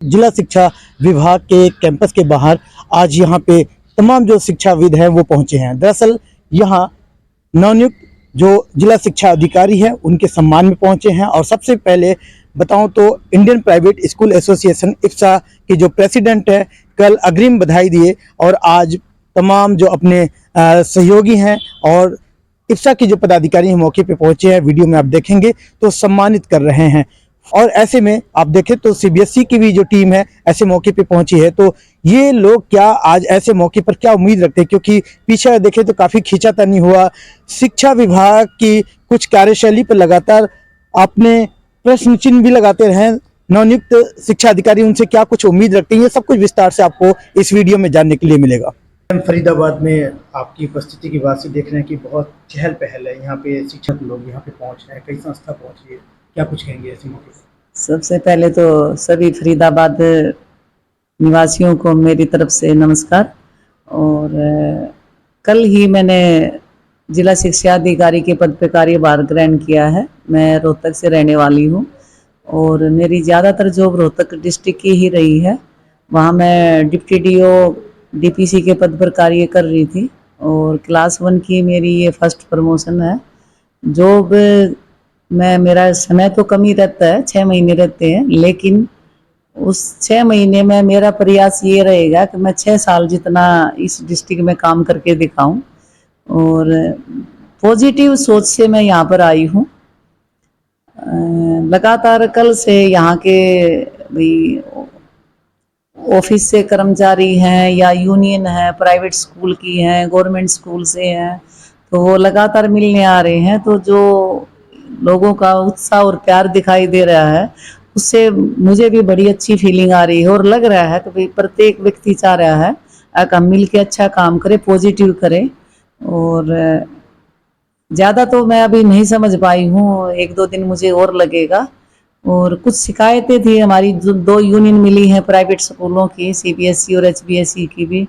जिला शिक्षा विभाग के कैंपस के बाहर आज यहाँ पे तमाम जो शिक्षाविद हैं वो पहुंचे हैं। दरअसल यहाँ नवनियुक्त जो जिला शिक्षा अधिकारी है उनके सम्मान में पहुंचे हैं। और सबसे पहले बताऊं तो Indian private school association Ipsa के जो प्रेसिडेंट है कल अग्रिम बधाई दिए और आज तमाम जो अपने सहयोगी हैं और इप्सा के जो पदाधिकारी हैं मौके पे पहुंचे हैं, वीडियो में आप देखेंगे तो सम्मानित कर रहे हैं। और ऐसे में आप देखें तो सीबीएसई की भी जो टीम है ऐसे मौके पे पहुंची है। तो ये लोग क्या आज ऐसे मौके पर क्या उम्मीद रखते हैं, क्योंकि पीछे देखें तो काफ़ी खींचातानी हुआ। शिक्षा विभाग की कुछ कार्यशैली पर लगातार आपने प्रश्न चिन्ह भी लगाते रहे। नवनियुक्त शिक्षा अधिकारी उनसे क्या कुछ उम्मीद रखते हैं, ये सब कुछ विस्तार से आपको इस वीडियो में जानने के लिए मिलेगा। फरीदाबाद में आपकी उपस्थिति की बात से देख रहे हैं कि बहुत चहल पहल है, यहाँ पे शिक्षक लोग यहाँ पे पहुँच रहे हैं, कई संस्था पहुँच रही है, क्या कुछ कहेंगे ऐसे मौके पर? सबसे पहले तो सभी फरीदाबाद निवासियों को मेरी तरफ से नमस्कार। और कल ही मैंने जिला शिक्षा अधिकारी के पद पर कार्यभार ग्रहण किया है। मैं रोहतक से रहने वाली हूँ और मेरी ज़्यादातर जॉब रोहतक डिस्ट्रिक्ट की ही रही है। वहाँ मैं डिप्टी डीओ डीपीसी के पद पर कार्य कर रही थी और क्लास 1 की मेरी ये फर्स्ट प्रमोशन है। जॉब में मेरा समय तो कम ही रहता है, 6 महीने रहते हैं, लेकिन उस 6 महीने में मेरा प्रयास ये रहेगा कि मैं 6 साल जितना इस डिस्ट्रिक्ट में काम करके दिखाऊं। और पॉजिटिव सोच से मैं यहाँ पर आई हूँ। लगातार कल से यहाँ के भाई ऑफिस से कर्मचारी हैं या यूनियन है, प्राइवेट स्कूल की हैं, गवर्नमेंट स्कूल से हैं, तो वो लगातार मिलने आ रहे हैं। तो जो लोगों का उत्साह और प्यार दिखाई दे रहा है उससे मुझे भी बड़ी अच्छी फीलिंग आ रही है और लग रहा है कि भाई प्रत्येक व्यक्ति चाह रहा है कि हम मिल के अच्छा काम करें, पॉजिटिव करें। और ज़्यादा तो मैं अभी नहीं समझ पाई हूँ, 1-2 दिन मुझे और लगेगा। और कुछ शिकायतें थी, हमारी जो 2 यूनियन मिली हैं प्राइवेट स्कूलों की, सीबीएसई और एचबीएसई की भी,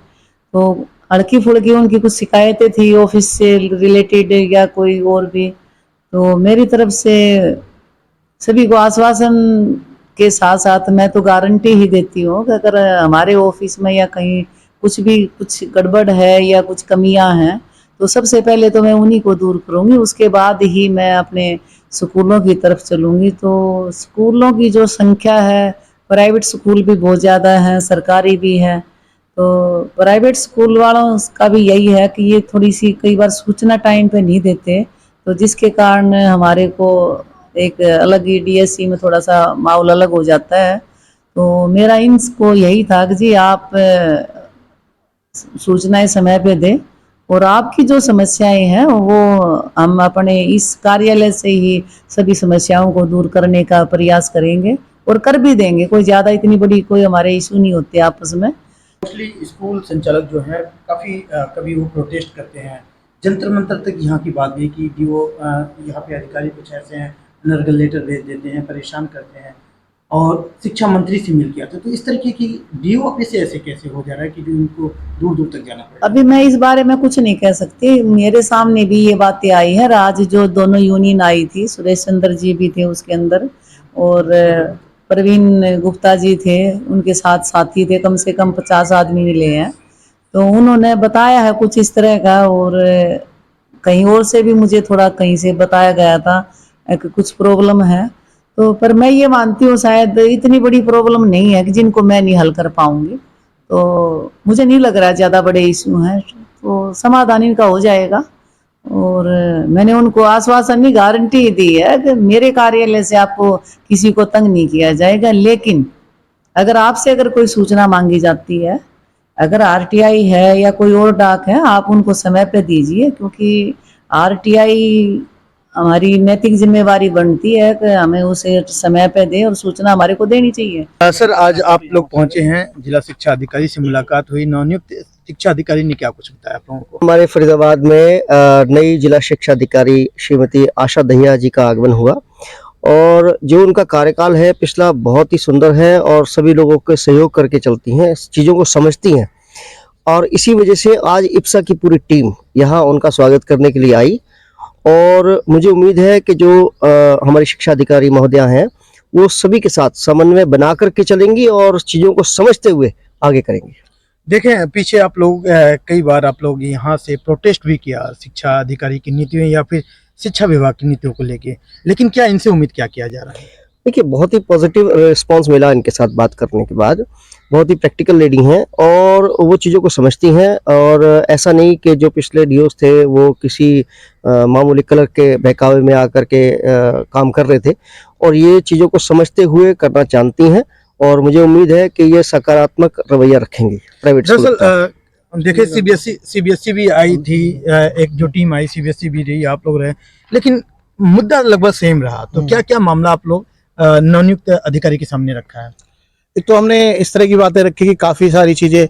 तो हल्की फुल्की उनकी कुछ शिकायतें थी ऑफिस से रिलेटेड या कोई और भी। तो मेरी तरफ से सभी को आश्वासन के साथ साथ मैं तो गारंटी ही देती हूँ कि अगर हमारे ऑफिस में या कहीं कुछ गड़बड़ है या कुछ कमियां हैं तो सबसे पहले तो मैं उन्हीं को दूर करूँगी, उसके बाद ही मैं अपने स्कूलों की तरफ चलूँगी। तो स्कूलों की जो संख्या है, प्राइवेट स्कूल भी बहुत ज़्यादा है, सरकारी भी है। तो प्राइवेट स्कूल वालों का भी यही है कि ये थोड़ी सी कई बार सूचना टाइम पे नहीं देते, तो जिसके कारण हमारे को एक अलग ही डीएससी में थोड़ा सा माहौल अलग हो जाता है। तो मेरा इनको यही था कि जी आप सूचनाएं समय पे दें और आपकी जो समस्याएं हैं वो हम अपने इस कार्यालय से ही सभी समस्याओं को दूर करने का प्रयास करेंगे और कर भी देंगे। कोई ज़्यादा इतनी बड़ी कोई हमारे इशू नहीं होते आपस में। मोस्टली स्कूल संचालक जो है काफ़ी कभी वो प्रोटेस्ट करते हैं, जंतर मंतर तक यहाँ की बात भी की डीओ यहाँ पे अधिकारी कुछ ऐसे हैं नर्गल लेटर भेज देते हैं, परेशान करते हैं और शिक्षा मंत्री से मिल के आते हैं। तो इस तरीके की डीओ ऑफिस से ऐसे कैसे हो जा रहा है कि जो इनको दूर दूर तक जाना पड़ेगा? अभी मैं इस बारे में कुछ नहीं कह सकती, मेरे सामने भी ये बातें आई है। आज जो दोनों यूनियन आई थी, सुरेश चंद्र जी भी थे उसके अंदर और प्रवीण गुप्ता जी थे, उनके साथ साथी थे, कम से कम 50 आदमी मिले हैं। तो उन्होंने बताया है कुछ इस तरह का और कहीं और से भी मुझे थोड़ा कहीं से बताया गया था कि कुछ प्रॉब्लम है। तो पर मैं ये मानती हूँ शायद इतनी बड़ी प्रॉब्लम नहीं है कि जिनको मैं नहीं हल कर पाऊंगी। तो मुझे नहीं लग रहा ज़्यादा बड़े इशू हैं, तो समाधान इनका हो जाएगा। और मैंने उनको आश्वासन नहीं, गारंटी दी है कि मेरे कार्यालय से आपको किसी को तंग नहीं किया जाएगा। लेकिन अगर आपसे अगर कोई सूचना मांगी जाती है, अगर आरटीआई है या कोई और डाक है, आप उनको समय पे दीजिए, क्योंकि आरटीआई हमारी नैतिक जिम्मेवारी बनती है कि हमें उसे समय पे दे और सूचना हमारे को देनी चाहिए। सर आज आप लोग पहुंचे हैं, जिला शिक्षा अधिकारी से मुलाकात हुई, नवनियुक्त शिक्षा अधिकारी ने क्या कुछ बताया आप लोगों को? हमारे फरीदाबाद में नई जिला शिक्षा अधिकारी श्रीमती आशा दहिया जी का आगमन हुआ और जो उनका कार्यकाल है पिछला बहुत ही सुंदर है और सभी लोगों के सहयोग करके चलती हैं, चीज़ों को समझती हैं और इसी वजह से आज इप्सा की पूरी टीम यहाँ उनका स्वागत करने के लिए आई। और मुझे उम्मीद है कि जो हमारी शिक्षा अधिकारी महोदया हैं वो सभी के साथ समन्वय बना करके चलेंगी और चीज़ों को समझते हुए आगे करेंगी। देखें पीछे आप लोग कई बार आप लोग यहाँ से प्रोटेस्ट भी किया शिक्षा अधिकारी की नीतियों या फिर शिक्षा विभाग की नीतियों को लेके, लेकिन क्या इनसे उम्मीद क्या किया जा रहा है? देखिए बहुत ही पॉजिटिव रिस्पांस मिला इनके साथ बात करने के बाद। बहुत ही प्रैक्टिकल लेडी हैं और वो चीज़ों को समझती हैं और ऐसा नहीं कि जो पिछले डीओस थे वो किसी मामूली कलर के बहकावे में आकर के काम कर रहे थे और ये चीज़ों को समझते हुए करना जानती हैं और मुझे उम्मीद है कि ये सकारात्मक रवैया रखेंगी प्राइवेट स्कूल का। दरअसल देखिए सीबीएसई भी आई थी, एक जो टीम आई सीबीएसई भी रही, आप लोग रहे, लेकिन मुद्दा लगभग सेम रहा। तो क्या क्या मामला आप लोग नवनियुक्त अधिकारी के सामने रखा है? एक तो हमने इस तरह की बातें रखी कि काफ़ी सारी चीज़ें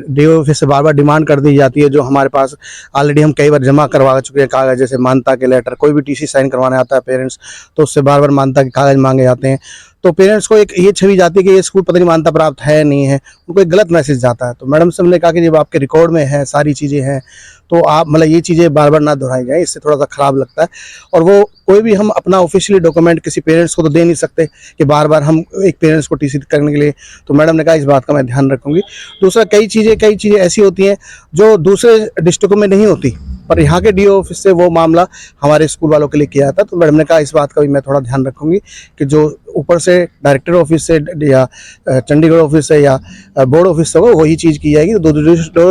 डीओ ऑफिस से बार बार डिमांड कर दी जाती है, जो हमारे पास ऑलरेडी हम कई बार जमा करवा चुके हैं कागज़, जैसे मान्यता के लेटर, कोई भी टीसी साइन करवाने आता है पेरेंट्स तो उससे बार बार मान्यता के कागज़ मांगे जाते हैं। तो पेरेंट्स को एक ये छवि जाती है कि ये स्कूल पता नहीं मान्यता प्राप्त है नहीं है, उनको एक गलत मैसेज जाता है। तो मैडम से हमने कहा कि जब आपके रिकॉर्ड में है सारी चीज़ें हैं तो आप मतलब ये चीज़ें बार बार ना दोहराई जाए, इससे थोड़ा सा ख़राब लगता है। और वो कोई भी हम अपना ऑफिशियली डॉक्यूमेंट किसी पेरेंट्स को तो दे नहीं सकते कि बार बार हम एक पेरेंट्स को टीसी करने के लिए। तो मैडम ने कहा इस बात का मैं ध्यान रखूंगी। दूसरा कई चीज़ें ऐसी होती हैं जो दूसरे डिस्ट्रिक्टों में नहीं होती, पर यहाँ के डीओ ऑफिस से वो मामला हमारे स्कूल वालों के लिए किया था। तो मैडम ने कहा इस बात का भी मैं थोड़ा ध्यान रखूंगी कि जो ऊपर से डायरेक्टर ऑफिस से या चंडीगढ़ ऑफिस से या बोर्ड ऑफिस से होगा वही चीज़ की जाएगी, दो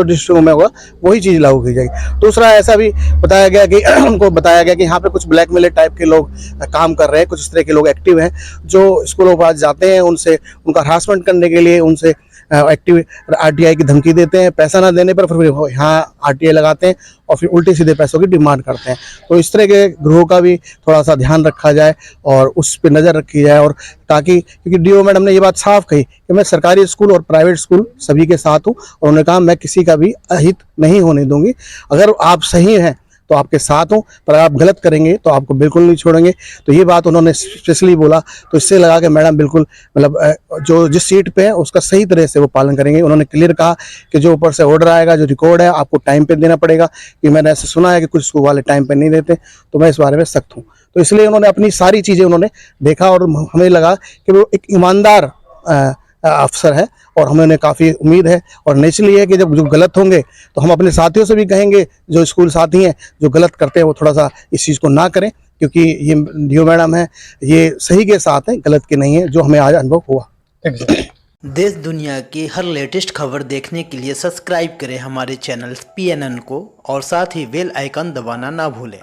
डिस्ट्रिक्टों में होगा वही चीज़ लागू की जाएगी। दूसरा ऐसा भी बताया गया कि हमको बताया गया कि यहाँ पे कुछ ब्लैकमेलर टाइप के लोग काम कर रहे हैं, कुछ इस तरह के लोग एक्टिव हैं जो स्कूलों के पास जाते हैं, उनसे उनका हरासमेंट करने के लिए उनसे एक्टिव आरटीआई की धमकी देते हैं, पैसा ना देने पर फिर यहाँ आरटीआई लगाते हैं और फिर उल्टे सीधे पैसों की डिमांड करते हैं। तो इस तरह के ग्रोह का भी थोड़ा सा ध्यान रखा जाए और उस पर नज़र रखी जाए, और ताकि क्योंकि डीओ मैडम ने ये बात साफ कही कि मैं सरकारी स्कूल और प्राइवेट स्कूल सभी के साथ हूँ, और उन्होंने कहा मैं किसी का भी अहित नहीं होने दूंगी। अगर आप सही हैं तो आपके साथ हूँ, पर आप गलत करेंगे तो आपको बिल्कुल नहीं छोड़ेंगे। तो ये बात उन्होंने स्पेशली बोला, तो इससे लगा कि मैडम बिल्कुल मतलब जो जिस सीट पे है उसका सही तरह से वो पालन करेंगे। उन्होंने क्लियर कहा कि जो ऊपर से ऑर्डर आएगा, जो रिकॉर्ड है, आपको टाइम पे देना पड़ेगा, कि मैंने ऐसा सुना है कि कुछ स्कूल वाले टाइम पे नहीं देते, तो मैं इस बारे में सख्त हूँ। तो इसलिए उन्होंने अपनी सारी चीज़ें उन्होंने देखा और हमें लगा कि वो एक ईमानदार अफसर है और हमें उन्हें काफ़ी उम्मीद है। और नेचुरली है कि जब जो गलत होंगे तो हम अपने साथियों से भी कहेंगे, जो स्कूल साथी हैं जो गलत करते हैं वो थोड़ा सा इस चीज़ को ना करें, क्योंकि ये डीओ मैडम है ये सही के साथ हैं, गलत के नहीं है, जो हमें आज अनुभव हुआ। देश दुनिया की हर लेटेस्ट खबर देखने के लिए सब्सक्राइब करें हमारे चैनल PNN को और साथ ही बेल आइकन दबाना ना भूलें।